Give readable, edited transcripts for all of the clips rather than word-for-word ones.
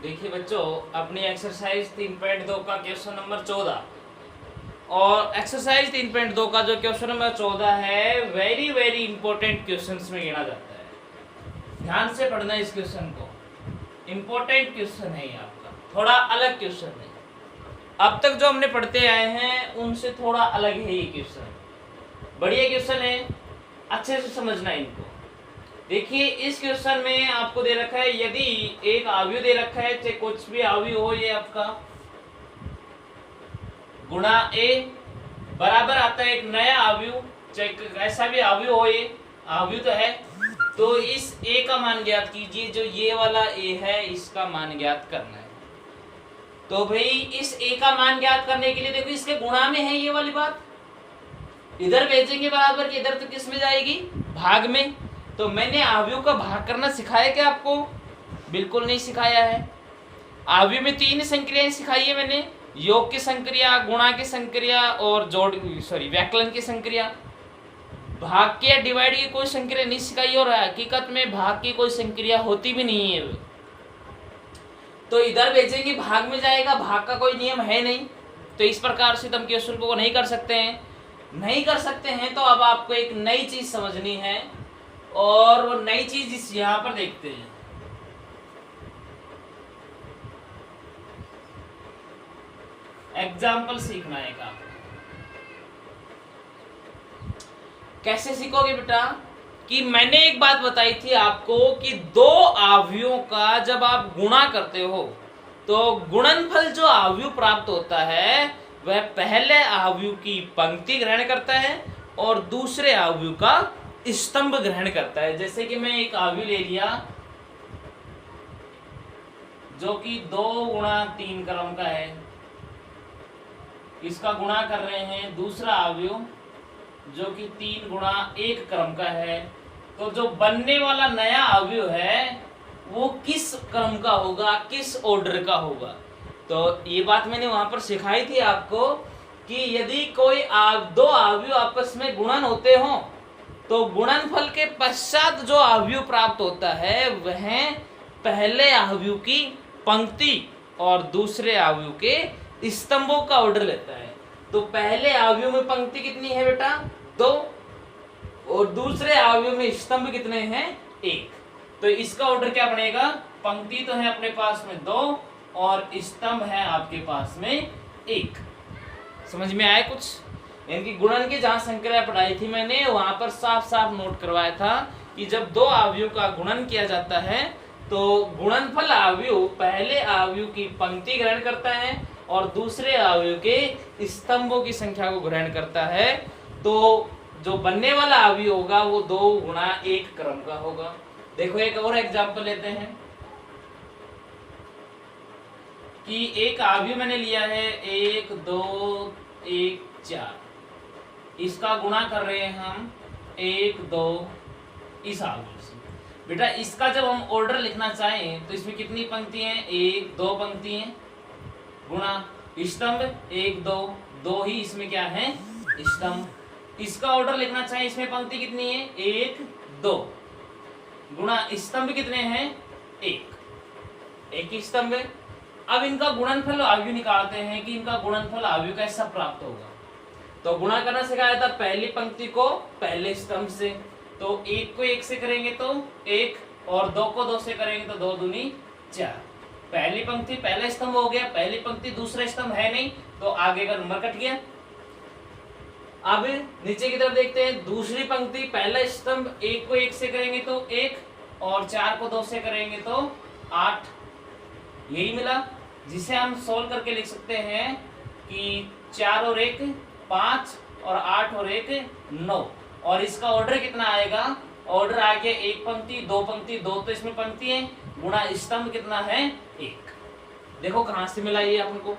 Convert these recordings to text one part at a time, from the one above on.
देखिए बच्चों, अपनी एक्सरसाइज 3.2 का क्वेश्चन नंबर 14 और एक्सरसाइज 3.2 का जो क्वेश्चन नंबर 14 है वेरी वेरी इंपॉर्टेंट क्वेश्चंस में गिना जाता है। ध्यान से पढ़ना इस क्वेश्चन को, इंपॉर्टेंट क्वेश्चन है ये आपका, थोड़ा अलग क्वेश्चन है। अब तक जो हमने पढ़ते आए हैं उनसे थोड़ा अलग है ये क्वेश्चन, बढ़िया क्वेश्चन है, अच्छे से समझना इनको। देखिए इस क्वेश्चन में आपको दे रखा है, यदि एक अवयव दे रखा है, चाहे कुछ भी अवयव हो, ये आपका गुणा ए बराबर आता है एक नया अवयव, चाहे ऐसा भी अवयव हो, ये अवयव तो है, तो इस ए का मान ज्ञात कीजिए। जो ये वाला ए है इसका मान ज्ञात करना है। तो भाई इस ए का मान ज्ञात करने के लिए देखो इसके गुणा में है ये वाली बात, इधर भेजेंगे बराबर की, इधर तो किस में जाएगी, भाग में। तो मैंने अवयव का भाग करना सिखाया क्या आपको? बिल्कुल नहीं सिखाया है। अवयव में 3 संक्रियाएं सिखाई है मैंने, योग की संक्रिया, गुणा की संक्रिया और व्याकलन की संक्रिया। भाग के या डिवाइड की कोई संक्रिया नहीं सिखाई और हकीकत में भाग की कोई संक्रिया होती भी नहीं है। तो इधर भेजेंगे भाग में जाएगा, भाग का कोई नियम है नहीं, तो इस प्रकार से तुम क्वेश्चन को नहीं कर सकते हैं। नहीं कर सकते हैं तो अब आपको एक नई चीज समझनी है, और वो नई चीज इस यहां पर देखते हैं। एग्जाम्पल सीखना है का। कैसे सीखोगे बेटा? कि मैंने एक बात बताई थी आपको कि 2 अवयवों का जब आप गुणा करते हो तो गुणनफल जो अवयव प्राप्त होता है वह पहले अवयव की पंक्ति ग्रहण करता है और दूसरे अवयव का स्तंभ ग्रहण करता है। जैसे कि मैं एक अवयव ले लिया जो कि 2 गुणा 3 क्रम का है, इसका गुणा कर रहे हैं। दूसरा अवयव जो कि 3 गुणा 1 क्रम का है, तो जो बनने वाला नया अवयव है वो किस क्रम का होगा, किस ऑर्डर का होगा। तो ये बात मैंने वहां पर सिखाई थी आपको कि यदि कोई 2 अवयव आपस में गुणन होते हो तो गुणनफल के पश्चात जो अवयव प्राप्त होता है वह पहले अवयव की पंक्ति और दूसरे अवयव के स्तंभों का ऑर्डर लेता है। तो पहले अवयव में पंक्ति कितनी है बेटा? 2, और दूसरे अवयव में स्तंभ कितने हैं? 1। तो इसका ऑर्डर क्या बनेगा? पंक्ति तो है अपने पास में 2 और स्तंभ है आपके पास में 1। समझ में आया कुछ? इनकी गुणन की जहां संक्रिया पढ़ाई थी मैंने वहां पर साफ साफ नोट करवाया था कि जब 2 अवयव का गुणन किया जाता है तो गुणनफल अवयव पहले अवयव की पंक्ति ग्रहण करता है और दूसरे अवयव के स्तंभों की संख्या को ग्रहण करता है। तो जो बनने वाला अवयव होगा वो 2 गुणा 1 क्रम का होगा। देखो एक और एग्जांपल लेते हैं कि एक अवयव मैंने लिया है 1 2 1 4, इसका गुणा कर रहे हैं हम 1 2 इस अवयव से। बेटा इसका जब हम ऑर्डर लिखना चाहें तो इसमें कितनी पंक्ति हैं? 1 2 पंक्ति हैं, गुणा स्तंभ 1 2 2 ही इसमें क्या है? स्तंभ। इसका ऑर्डर लिखना चाहें इसमें पंक्ति कितनी है? 1 2 गुणा स्तंभ कितने हैं? 1 ही स्तंभ है। अब इनका गुणनफल अवयव निकालते हैं कि इनका गुणनफल अवयव कैसा प्राप्त होगा। तो गुणा करना सिखाया था पहली पंक्ति को पहले स्तंभ से, तो 1 को 1 से करेंगे तो 1 और 2 को 2 से करेंगे तो 2 दूनी 4। पहली पंक्ति पहला स्तंभ हो गया, पहली पंक्ति दूसरा स्तंभ है नहीं तो आगे का नंबर कट गया। अब नीचे की तरफ देखते हैं, दूसरी पंक्ति पहला स्तंभ 1 को 1 से करेंगे तो 1 और 4 को 2 से करेंगे तो 8। यही मिला, जिसे हम सोल्व करके लिख सकते हैं कि 4 और 1 5 और 8 और 1 9। और इसका ऑर्डर कितना आएगा? ऑर्डर आ गया 1 पंक्ति 2 पंक्ति 2 तो इसमें पंक्ति है, गुणा स्तंभ कितना है? 1। देखो कहां से मिला ये आपको,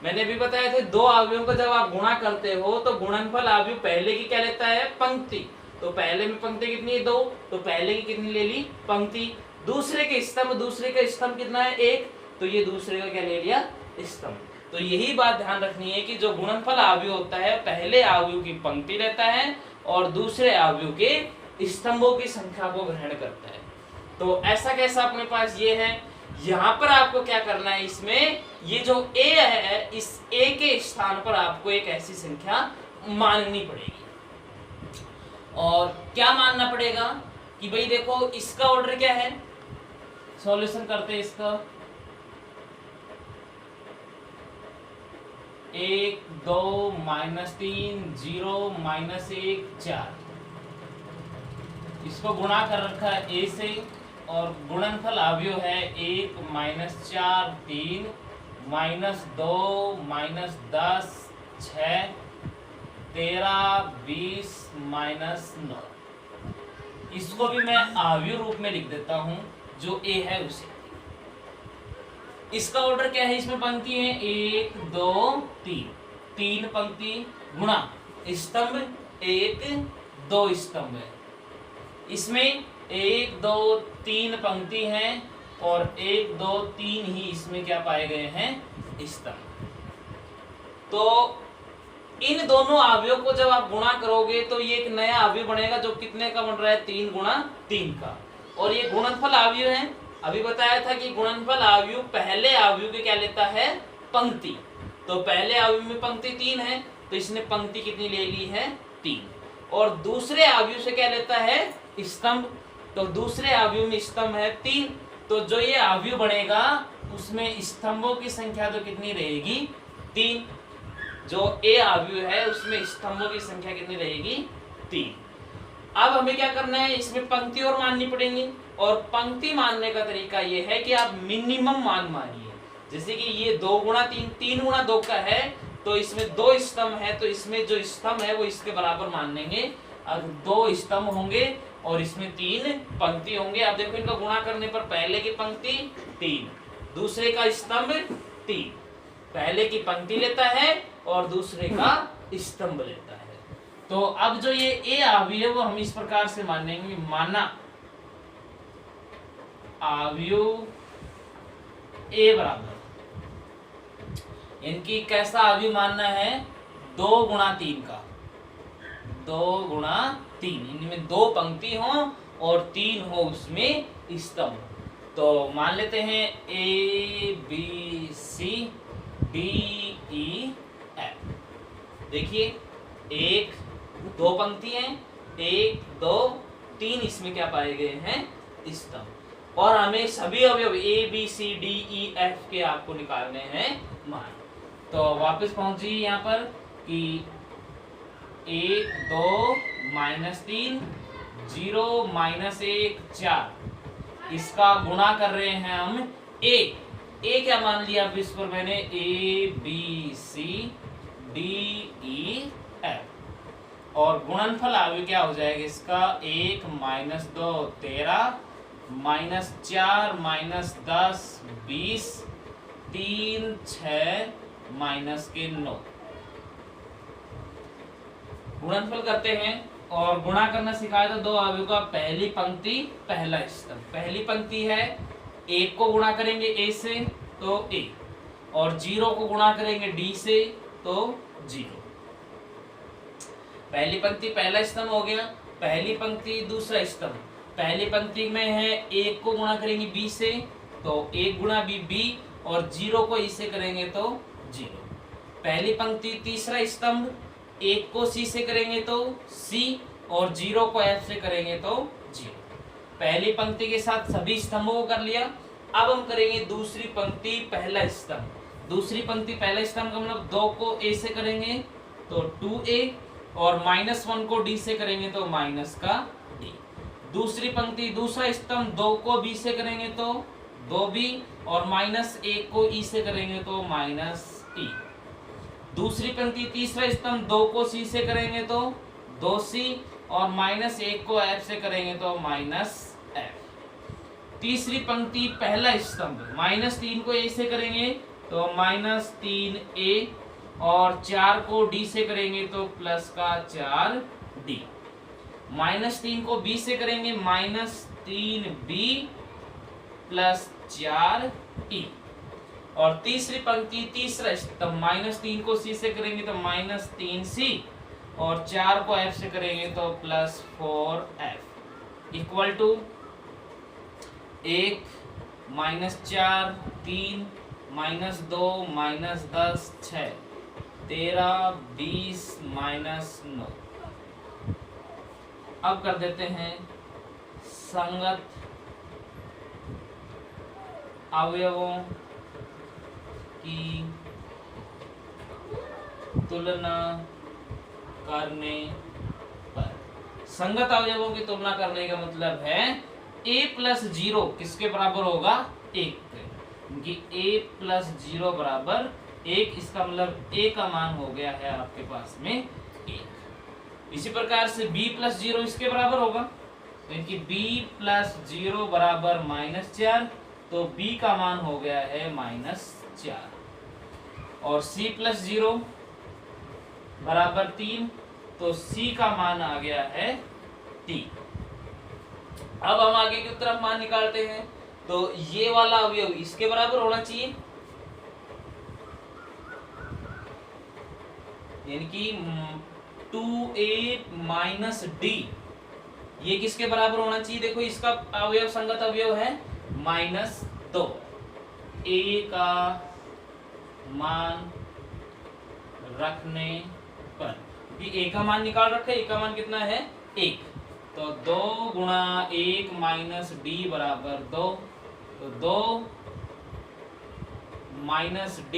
मैंने भी बताया था 2 अवयवों को जब आप गुणा करते हो तो गुणनफल अवयव पहले की क्या लेता है? पंक्ति। तो पहले में पंक्ति कितनी है? 2, तो पहले की कितनी ले ली? पंक्ति। दूसरे के स्तंभ, दूसरे का स्तंभ कितना है? 1, तो ये दूसरे का क्या ले लिया? स्तंभ। तो यही बात ध्यान रखनी है कि जो गुणनफल अवयव होता है पहले अवयव की पंक्ति लेता है और दूसरे अवयव के स्तंभों की संख्या को ग्रहण करता है। तो ऐसा कैसा अपने पास ये है यहाँ पर आपको क्या करना है, इसमें ये जो a है, इस a के स्थान पर आपको एक ऐसी संख्या माननी पड़ेगी। और क्या मानना पड़ेगा कि भाई देखो इसका ऑर्डर क्या है, सॉल्यूशन करते हैं इसका। 1 2 -3 0 -1 4, इसको गुणा कर रखा है a से, और गुणनफल अवयव है 1 -4 3 -2 -10 6 13 20 -9। इसको भी मैं अवयव रूप में लिख देता हूं, जो a है उसे। इसका ऑर्डर क्या है, इसमें पंक्ति है 1 2 3, 3 पंक्ति गुणा स्तंभ 1 2 स्तंभ है। इसमें 1 2 3 पंक्ति हैं और 1 2 3 ही इसमें क्या पाए गए हैं, स्तंभ। तो इन दोनों अवयवों को जब आप गुणा करोगे तो ये एक नया अवयव बनेगा, जो कितने का बन रहा है, 3 × 3 का। और ये गुणनफल अवयव है। अभी बताया था कि गुणनफल अवयव पहले अवयव के क्या लेता है, पंक्ति। तो पहले अवयव में पंक्ति 3 है, तो इसने पंक्ति कितनी ले ली है, 3। और दूसरे अवयव से क्या लेता है, स्तंभ। तो दूसरे अवयव में स्तंभ है 3, तो जो ये अवयव बनेगा उसमें स्तंभों की संख्या तो कितनी रहेगी, 3। जो ए अवयव है उसमें स्तंभों की संख्या कितनी रहेगी, 3। अब हमें क्या करना है, इसमें पंक्ति और माननी पड़ेगी। और पंक्ति मानने का तरीका ये है कि आप मिनिमम मान मानिए। जैसे कि ये 2 × 3 3 × 2 का है, तो इसमें 2 स्तंभ है, तो इसमें जो स्तंभ है वो इसके बराबर मान लेंगे। अब 2 स्तंभ होंगे और इसमें 3 पंक्ति होंगे। अब देखो इनका गुणा करने पर पहले की पंक्ति 3, दूसरे का स्तंभ 3। पहले की पंक्ति लेता है और दूसरे का स्तंभ लेता है। तो अब जो ये ए अवयव वो हम इस प्रकार से मानेंगे, माना अवयव ए बराबर, इनकी कैसा अवयव मानना है, 2 × 3 का, 2 × 3, इनमें 2 पंक्ति हो और 3 हो उसमें स्तंभ। तो मान लेते हैं A B C D E F। देखिए 1 2 पंक्ति हैं, 1 2 3 इसमें क्या पाए गए हैं, स्तंभ। और हमें सभी अवयव A B C D E F के आपको निकालने हैं मान। तो वापस पहुंचिए यहाँ पर कि 1 2 -3 0 -1 4, इसका गुणा कर रहे हैं हम ए क्या मान लिया अब इस पर मैंने, A B C D E F। और गुणनफल अवयव क्या हो जाएगा इसका, 1 -2 13 -4 -10 20 3 6 -9। गुणनफल करते हैं और गुणा करना सिखाया था 2 अवयव का। पहली पंक्ति पहला स्तंभ, पहली पंक्ति है 1 को गुणा करेंगे a से तो a, और 0 को गुणा करेंगे d से तो 0। पहली पंक्ति पहला स्तंभ हो गया, पहली पंक्ति दूसरा स्तंभ। पहली पंक्ति में है 1 को गुणा करेंगे b से तो 1 × b, और 0 को e से करेंगे तो 0। पहली पंक्ति तीसरा स्तंभ, 1 को c से करेंगे तो c, और 0 को f से करेंगे तो 0। पहली पंक्ति के साथ सभी स्तंभों को कर लिया। अब हम करेंगे दूसरी पंक्ति पहला स्तंभ। दूसरी पंक्ति पहला स्तंभ का मतलब 2 को a से करेंगे तो 2a, और -1 को d से करेंगे तो माइनस का d। दूसरी पंक्ति दूसरा स्तंभ 2 को b से करेंगे तो 2b, और -1 को e से करेंगे तो -e। दूसरी पंक्ति तीसरा स्तंभ 2 को c से करेंगे तो 2c, और -1 को f से करेंगे तो -f। तीसरी पंक्ति पहला स्तंभ -3 को a से करेंगे तो -3a, और 4 को d से करेंगे तो प्लस का 4d। -3 को b से करेंगे -3b प्लस 4e। और तीसरी पंक्ति तीसरा स्तंभ -3 को c से करेंगे तो -3c, और 4 को f से करेंगे तो +4f इक्वल टू 1 -4 3 -2 -10 6 13 20 -9। अब कर देते हैं संगत अवयवों की तुलना करने पर। संगत अवयवों की तुलना करने का मतलब है a प्लस 0 किसके बराबर होगा? 1 के, क्योंकि a प्लस 0 बराबर 1, इसका मतलब a का मान हो गया है आपके पास में 1। इसी प्रकार से b प्लस 0 इसके बराबर होगा, क्योंकि b प्लस 0 बराबर -4, तो b का मान हो गया है -4। और c प्लस 0 बराबर 3, तो c का मान आ गया है 3। अब हम आगे की तरफ मान निकालते हैं, तो ये वाला अवयव इसके बराबर होना चाहिए, यानी कि 2a माइनस d, ये किसके बराबर होना चाहिए? देखो इसका अवयव संगत अवयव है -2। a का मान रखने पर, a का मान निकाल रखा है, a का मान कितना है? 1, तो 2 गुणा 1 माइनस d बराबर 2, तो 2 माइनस d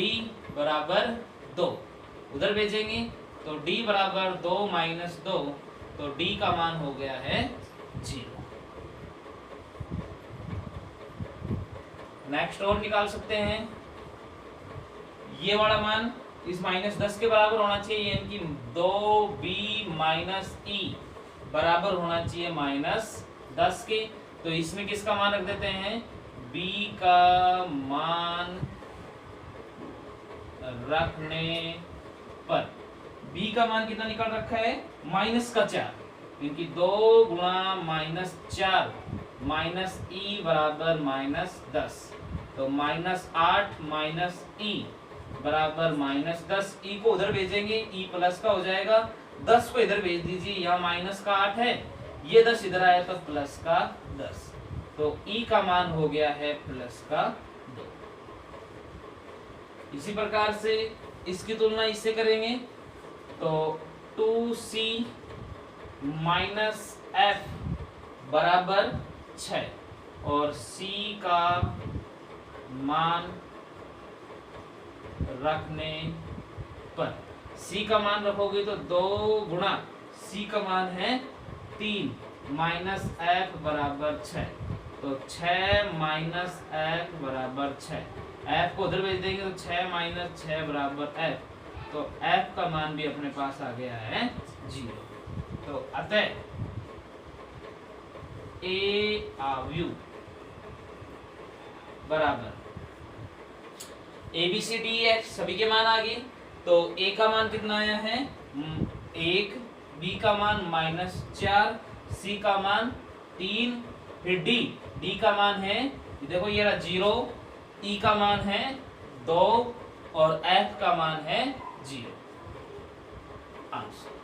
बराबर 2, उधर भेजेंगे तो d बराबर 2 माइनस 2, तो d का मान हो गया है 0। नेक्स्ट और निकाल सकते हैं, ये वाला मान इस -10 के बराबर होना चाहिए, यानी कि 2b माइनस e बराबर होना चाहिए -10 के। तो इसमें किसका मान रख देते हैं? b का मान रखने पर। b का मान कितना निकाल रखा है? -4, क्योंकि 2 गुणा -4 माइनस e बराबर -10, तो -8 माइनस e बराबर -10। e को उधर भेजेंगे, e प्लस का हो जाएगा, 10 को इधर भेज दीजिए, यहाँ माइनस का 8 है, ये 10 इधर आया तो प्लस का 10, तो e का मान हो गया है प्लस का 2। इसी प्रकार से इसकी तुलना इससे करेंगे, तो 2c माइनस f बराबर 6, और c का मान रखने पर। c का मान रखोगे तो 2 गुणा c का मान है 3 माइनस f बराबर 6, तो 6 माइनस f बराबर 6, f को उधर भेज देंगे तो 6 माइनस 6 बराबर f, तो f का मान भी अपने पास आ गया है 0। तो अतः a अवयव बराबर ABCDEF सभी के मान आ गए। तो a का मान कितना आया है? 1, b का मान -4, c का मान 3, फिर d का मान है, देखो ये रहा 0, e का मान है 2, और f का मान है 0। आंसर